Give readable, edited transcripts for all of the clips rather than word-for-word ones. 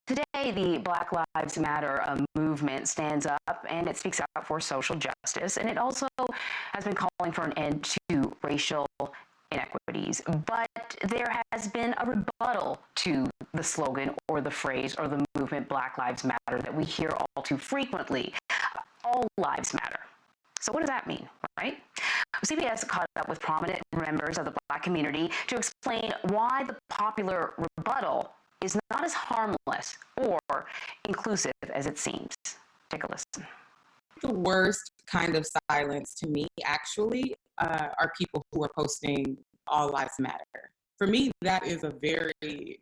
Today, the Black Lives Matter movement stands up and it speaks out for social justice. And it also has been calling for an end to racial inequities. But there has been a rebuttal to the slogan or the phrase or the movement Black Lives Matter that we hear all too frequently. All lives matter. So what does that mean, right? CBS caught up with prominent members of the Black community to explain why the popular rebuttal is not as harmless or inclusive as it seems. Take a listen. The worst kind of silence to me, actually, are people who are posting All Lives Matter. For me, that is a very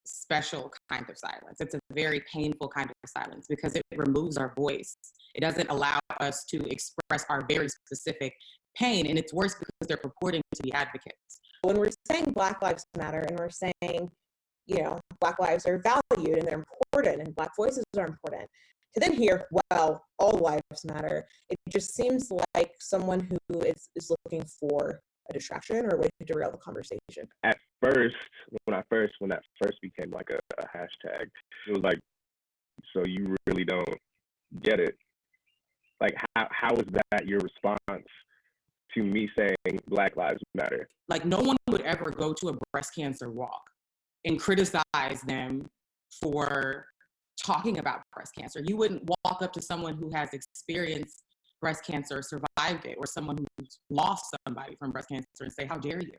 special kind of silence. It's a very painful kind of silence because it removes our voice. It doesn't allow us to express our very specific pain, and it's worse because they're purporting to be advocates. When we're saying Black Lives Matter and we're saying, Black lives are valued and they're important and Black voices are important, to then hear, well, all lives matter, it just seems like someone who is looking for a distraction or a way to derail the conversation. At first, when that first became like a hashtag, it was like, so you really don't get it? Like, how is that your response to me saying Black Lives Matter? Like, no one would ever go to a breast cancer walk and criticize them for talking about breast cancer. You wouldn't walk up to someone who has experienced breast cancer, survived it, or someone who's lost somebody from breast cancer and say, how dare you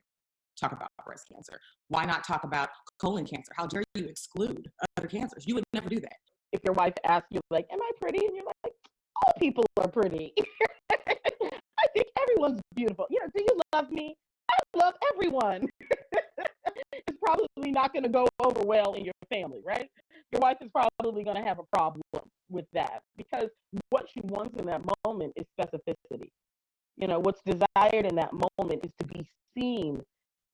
talk about breast cancer? Why not talk about colon cancer? How dare you exclude other cancers? You would never do that. If your wife asks you, like, am I pretty? And you're like, all people are pretty. I think everyone's beautiful. Do you love me? I love everyone. It's probably not going to go over well in your family, right? Your wife is probably going to have a problem with that because what she wants in that moment is specificity. What's desired in that moment is to be seen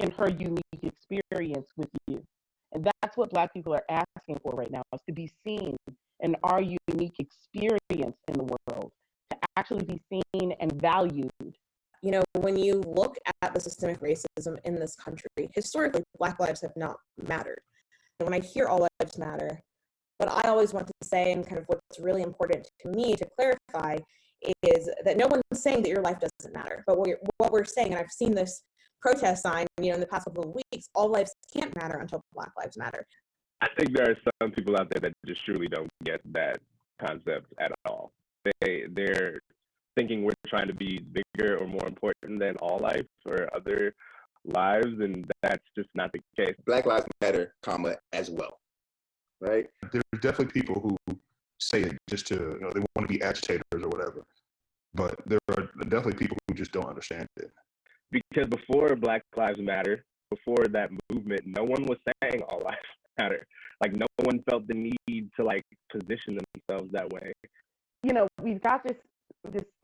in her unique experience with you. And that's what Black people are asking for right now, is to be seen in our unique experience in the world, to actually be seen and valued. When you look at the systemic racism in this country, historically, Black lives have not mattered. And when I hear all lives matter, what I always want to say, and kind of what's really important to me to clarify, is that no one's saying that your life doesn't matter. But what we're saying, and I've seen this protest sign, in the past couple of weeks, all lives can't matter until Black lives matter. I think there are some people out there that just truly don't get that concept at all. They're thinking we're trying to be bigger or more important than all life or other lives, and that's just not the case. Black Lives Matter, as well, right? There are definitely people who say it just to, they want to be agitators or whatever. But there are definitely people who just don't understand it. Because before Black Lives Matter, before that movement, no one was saying all lives matter. Like, no one felt the need to, position themselves that way. We've got this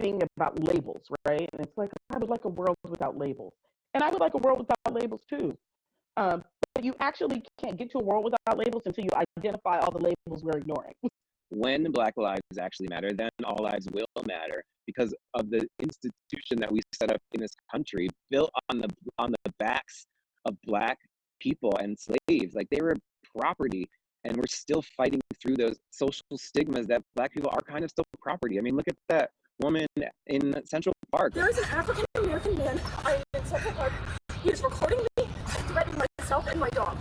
thing about labels, right? And it's like, I would like a world without labels. And I would like a world without labels too. But you actually can't get to a world without labels until you identify all the labels we're ignoring. When Black lives actually matter, then all lives will matter because of the institution that we set up in this country, built on the backs of Black people and slaves. Like, they were property, and we're still fighting through those social stigmas that Black people are kind of still property. I mean, look at that woman in Central Park. There is an African American man in Central Park. He is recording me, threatening myself and my dog.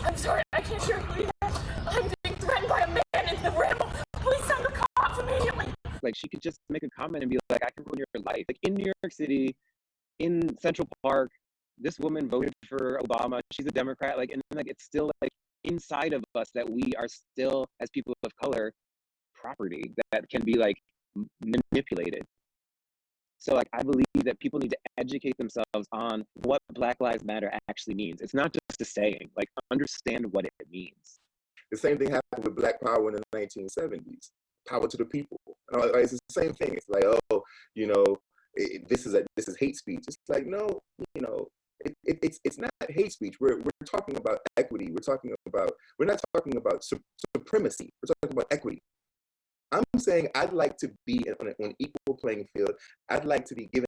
I'm sorry, I can't share it with you. I'm being threatened by a man in the ramble. Please send the cops immediately. Like, she could just make a comment and be like, I can ruin your life. Like, in New York City, in Central Park, this woman voted for Obama. She's a Democrat. Like, and it's still inside of us that we are still, as people of color, property that can be manipulated. So I believe that people need to educate themselves on what Black Lives Matter actually means. It's not just a saying. Understand what it means. The same thing happened with Black Power in the 1970s. Power to the people. It's the same thing. It's like, this is hate speech. It's like, no, it's not hate speech. We're talking about equity. We're not talking about supremacy. We're talking about equity. I'm saying I'd like to be on an equal playing field. I'd like to be given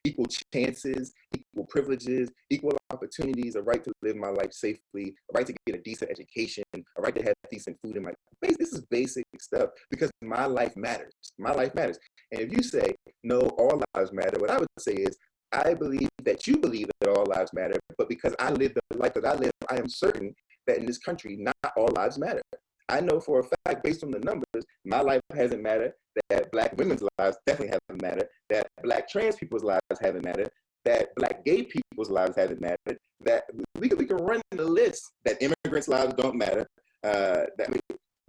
equal chances, equal privileges, equal opportunities, a right to live my life safely, a right to get a decent education, a right to have decent food in my face. This is basic stuff because my life matters. My life matters. And if you say, no, all lives matter, what I would say is, I believe that you believe that all lives matter, but because I live the life that I live, I am certain that in this country, not all lives matter. I know for a fact, based on the numbers, my life hasn't mattered, that Black women's lives definitely haven't mattered, that Black trans people's lives haven't mattered, that Black gay people's lives haven't mattered, that we can run the list, that immigrants' lives don't matter, that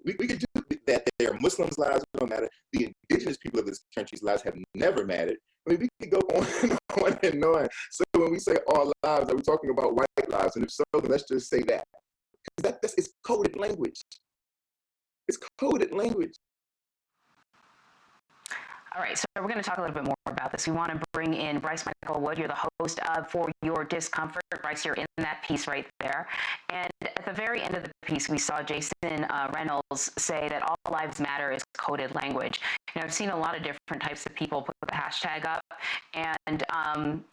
we could do that, their Muslims' lives don't matter, the indigenous people of this country's lives have never mattered. I mean, we could go on and on and on. So when we say all lives, are we talking about white lives? And if so, then let's just say that. Because it's coded language. It's coded language. All right, so we're going to talk a little bit more about this. We want to bring in Bryce Michael Wood. You're the host of For Your Discomfort. Bryce, you're in that piece right there. And at the very end of the piece, we saw Jason Reynolds say that all lives matter is coded language. You know, I've seen a lot of different types of people put the hashtag up, and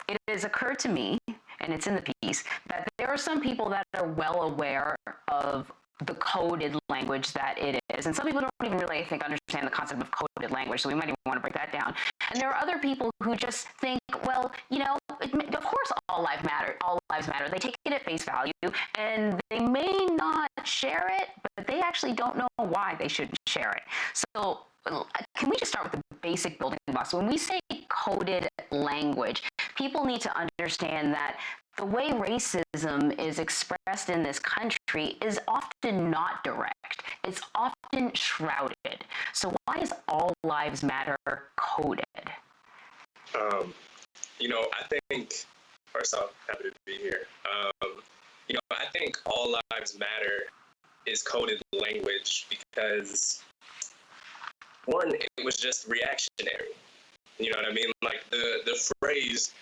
it has occurred to me, and it's in the piece, that there are some people that are well aware of the coded language that it is. And some people don't even really, I think, understand the concept of coded language, so we might even want to break that down. And there are other people who just think, well, you know, of course all lives matter. All lives matter. They take it at face value, and they may not share it, but they actually don't know why they shouldn't share it. So can we just start with the basic building blocks? When we say coded language, people need to understand that the way racism is expressed in this country is often not direct. It's often shrouded. So why is all lives matter coded? You know, I think, first off, happy to be here. You know, I think all lives matter is coded language because, one, it was just reactionary. You know what I mean? Like the phrase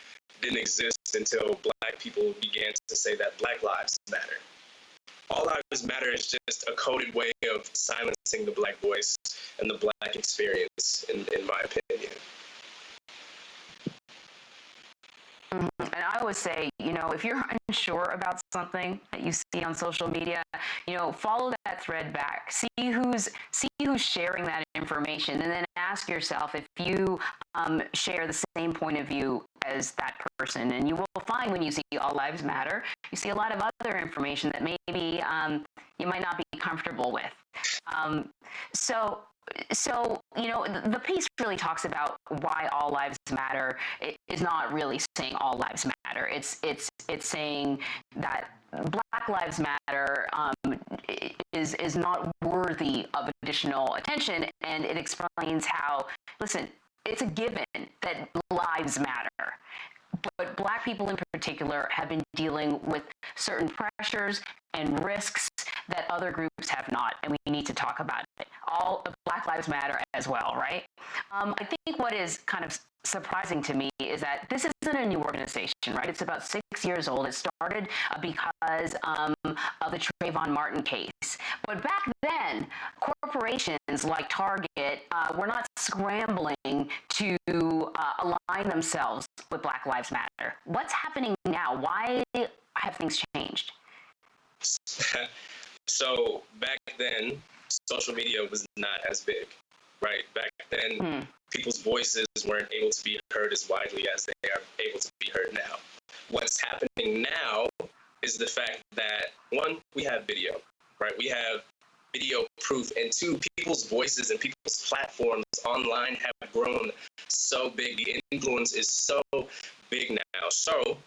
didn't exist until Black people began to say that Black lives matter. All lives matter is just a coded way of silencing the Black voice and the Black experience, in my opinion. And I always say, you know, if you're unsure about something that you see on social media, you know, follow that thread back. See who's sharing that information, and then ask yourself if you share the same point of view as that person. And you will find when you see all lives matter, you see a lot of other information that maybe you might not be comfortable with. So, you know, the piece really talks about why all lives matter. It is not really saying all lives matter. It's saying that Black Lives Matter is not worthy of additional attention, and it explains how, listen, it's a given that lives matter. But Black people in particular have been dealing with certain pressures and risks that other groups have not, and we need to talk about it. All Black Lives Matter as well, right? I think what is kind of surprising to me is that this isn't a new organization, right? It's about 6 years old. It started because of the Trayvon Martin case. But back then, corporations like Target were not scrambling to align themselves with Black Lives Matter. What's happening now? Why have things changed? So back then, social media was not as big, right? Back then, people's voices weren't able to be heard as widely as they are able to be heard now. What's happening now is the fact that, one, we have video, right? We have video proof, and two, people's voices and people's platforms online have grown so big. The influence is so big now. So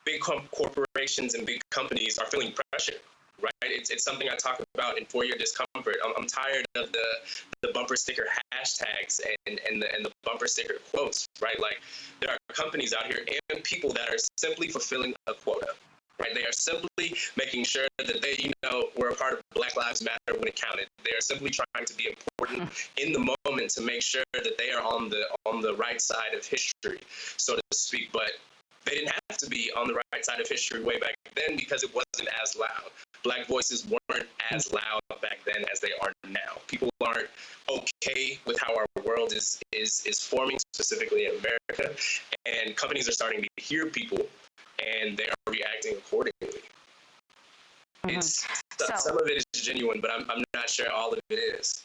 big corporations and big companies are feeling pressure, right? It's something I talk about in For Your Discomfort. I'm tired of the bumper sticker hashtags and the bumper sticker quotes, right? Like, there are companies out here and people that are simply fulfilling a quota, right? They are simply making sure that they, you know, were a part of Black Lives Matter when it counted. They are simply trying to be important in the moment to make sure that they are on the right side of history, so to speak. But They didn't have to be on the right side of history way back then because it wasn't as loud. Black voices weren't as loud back then as they are now. People aren't okay with how our world is forming, specifically in America, and companies are starting to hear people, and they are reacting accordingly. It's some of it is genuine, but I'm not sure all of it is.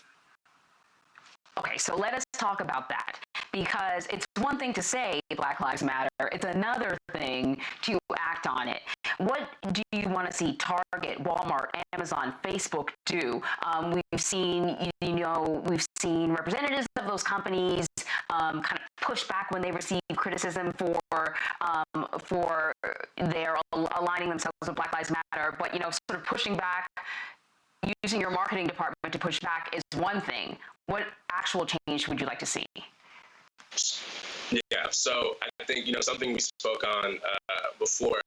Okay, so let us talk about that, because it's one thing to say Black Lives Matter, it's another thing to act on it. What do you want to see Target, Walmart, Amazon, Facebook do? We've seen, we've seen representatives of those companies kind of push back when they receive criticism for their aligning themselves with Black Lives Matter, but sort of pushing back, using your marketing department to push back is one thing. What actual change would you like to see? Yeah, so I think, something we spoke on before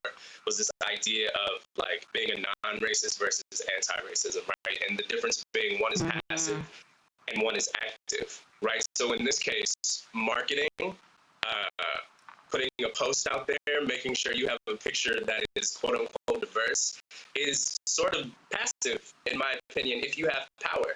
was this idea of like being a non-racist versus anti-racism, right? And the difference being one is passive and one is active, right? So in this case, marketing, putting a post out there, making sure you have a picture that is quote unquote diverse is sort of passive, in my opinion, if you have power.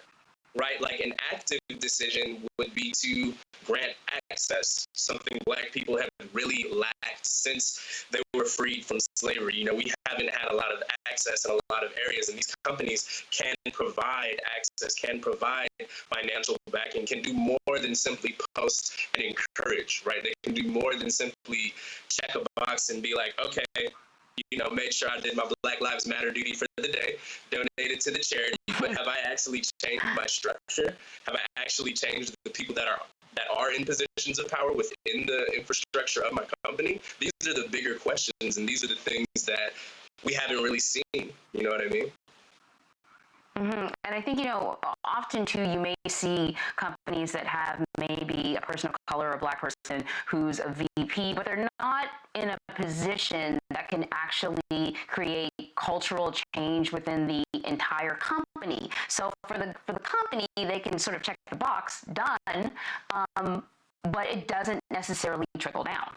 Right, like an active decision would be to grant access, something Black people have really lacked since they were freed from slavery. We haven't had a lot of access in a lot of areas, and these companies can provide access, can provide financial backing, can do more than simply post and encourage, right? They can do more than simply check a box and be like, okay, made sure I did my Black Lives Matter duty for the day, donated to the charity, but have I actually changed my structure? Have I actually changed the people that are in positions of power within the infrastructure of my company? These are the bigger questions, and these are the things that we haven't really seen. You know what I mean? And I think, often too, you may see companies that have maybe a person of color or a Black person who's a VP, but they're not in a position that can actually create cultural change within the entire company. So for the company, they can sort of check the box, done, but it doesn't necessarily trickle down.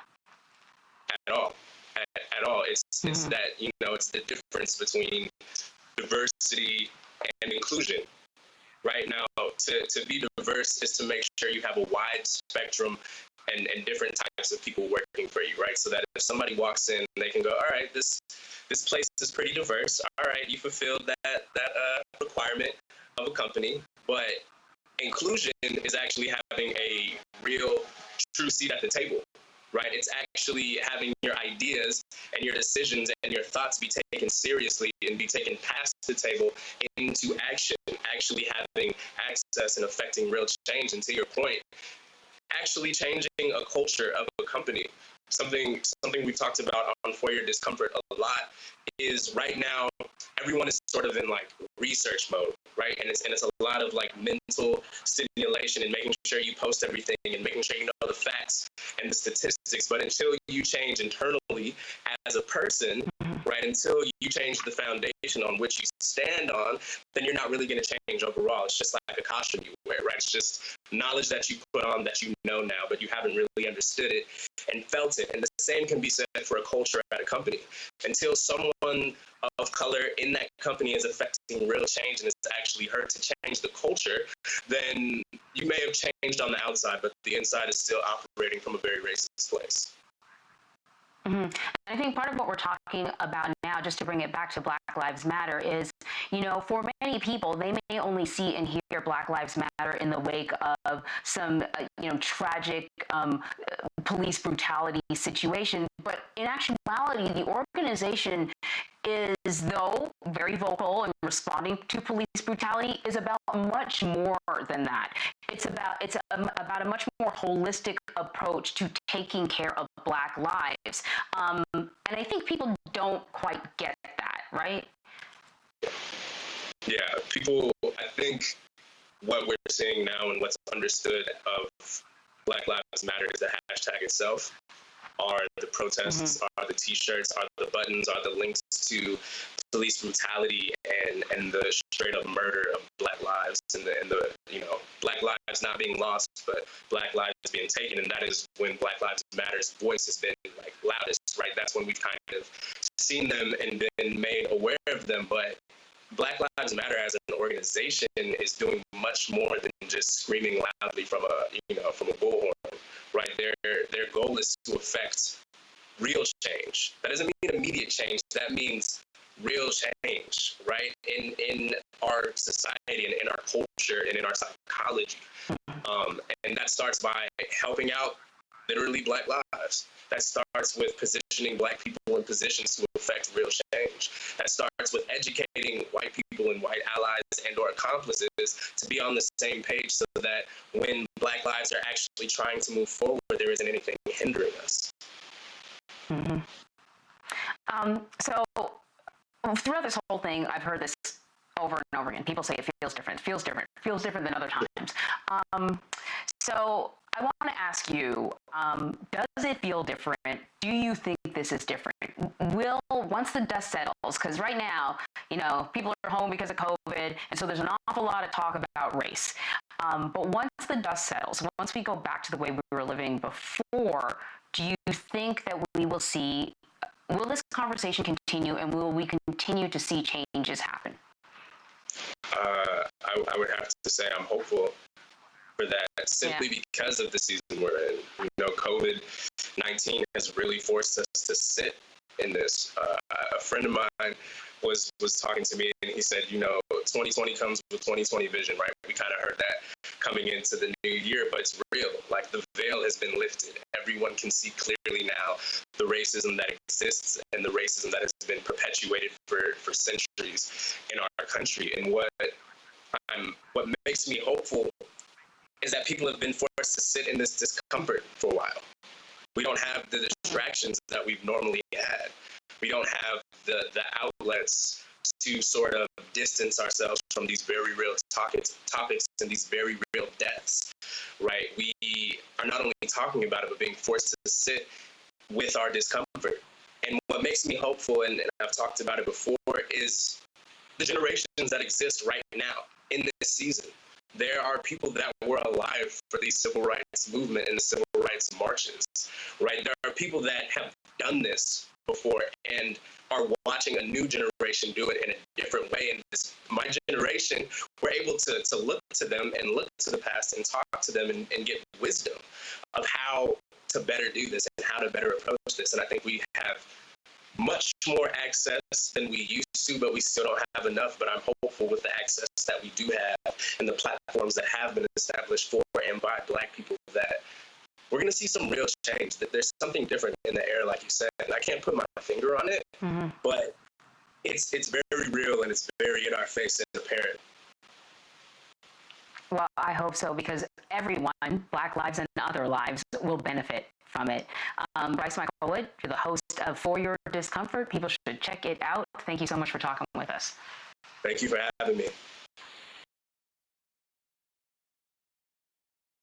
At all. At all. It's that, it's the difference between diversity and inclusion. Right now, to be diverse is to make sure you have a wide spectrum and different types of people working for you, right? So that if somebody walks in, they can go, all right, this place is pretty diverse. All right, you fulfilled that requirement of a company. But inclusion is actually having a real, true seat at the table. Right? It's actually having your ideas and your decisions and your thoughts be taken seriously and be taken past the table into action, actually having access and affecting real change. And to your point, actually changing a culture of a company. Something we've talked about on For Your Discomfort a lot is right now everyone is sort of in like research mode, right? And it's a lot of like mental stimulation and making sure you post everything and making sure you know the facts and the statistics. But until you change internally as a person, right, until you change the foundation on which you stand on, then you're not really going to change overall. It's just like a costume you wear, right? It's just knowledge that you put on that you know now, but you haven't really understood it and felt it. And the same can be said for a culture at a company. Until someone of color in that company is affecting real change and it's actually hurt to change the culture, then you may have changed on the outside, but the inside is still operating from a very racist place. And I think part of what we're talking about now, just to bring it back to Black Lives Matter, is, for many people, they may only see and hear Black Lives Matter in the wake of some, tragic police brutality situation. But in actuality, the organization is, though very vocal in responding to police brutality, is about much more than that. It's about a much more holistic approach to taking care of Black lives. And I think people don't quite get that, right? Yeah, people, I think what we're seeing now and what's understood of Black Lives Matter is the hashtag itself. Are the protests, are the t-shirts, are the buttons, are the links to police brutality and the straight up murder of Black lives and the Black lives not being lost, but Black lives being taken. And that is when Black Lives Matter's voice has been like loudest, right? That's when we've kind of seen them and been made aware of them. But Black Lives Matter as an organization is doing much more than just screaming loudly from a bullhorn, right? Their goal is to affect real change. That doesn't mean immediate change. That means real change, right? In our society and in our culture and in our psychology. And that starts by helping out literally Black lives. That starts with positioning Black people in positions to affect real change. That starts with educating white people and white allies and or accomplices to be on the same page so that when Black lives are actually trying to move forward, there isn't anything hindering us. Mm-hmm. So throughout this whole thing, I've heard this over and over again. People say it feels different, feels different than other times. So I want to ask you, does it feel different? Do you think this is different? Once the dust settles, because right now, people are home because of COVID, and so there's an awful lot of talk about race. But once the dust settles, once we go back to the way we were living before, do you think that will this conversation continue, and will we continue to see changes happen? I would have to say I'm hopeful for that simply because of the season we're in. COVID-19 has really forced us to sit in this. A friend of mine was talking to me, and he said, 2020 comes with 2020 vision, right? We kind of heard that coming into the new year, but it's real. Like, the veil has been lifted. Everyone can see clearly now the racism that exists and the racism that has been perpetuated for centuries in our country. And what makes me hopeful is that people have been forced to sit in this discomfort for a while. We don't have the distractions that we've normally had. We don't have the outlets to sort of distance ourselves from these very real topics and these very real deaths, right? We are not only talking about it, but being forced to sit with our discomfort. And what makes me hopeful, and I've talked about it before, is the generations that exist right now in this season. There are people that were alive for the civil rights movement and the civil rights marches, right? There are people that have done this before and are watching a new generation do it in a different way. And my generation, we're able to look to them and look to the past and talk to them and get wisdom of how to better do this and how to better approach this. And I think we have much more access than we used to, but we still don't have enough. But I'm hopeful with the access that we do have and the platforms that have been established for and by Black people that we're going to see some real change, that there's something different in the air, like you said. And I can't put my finger on it, but it's very real and it's very in our face and apparent. Well, I hope so, because everyone, Black lives and other lives, will benefit from it. Bryce Michael Wood, you're the host of For Your Discomfort. People should check it out. Thank you so much for talking with us. Thank you for having me.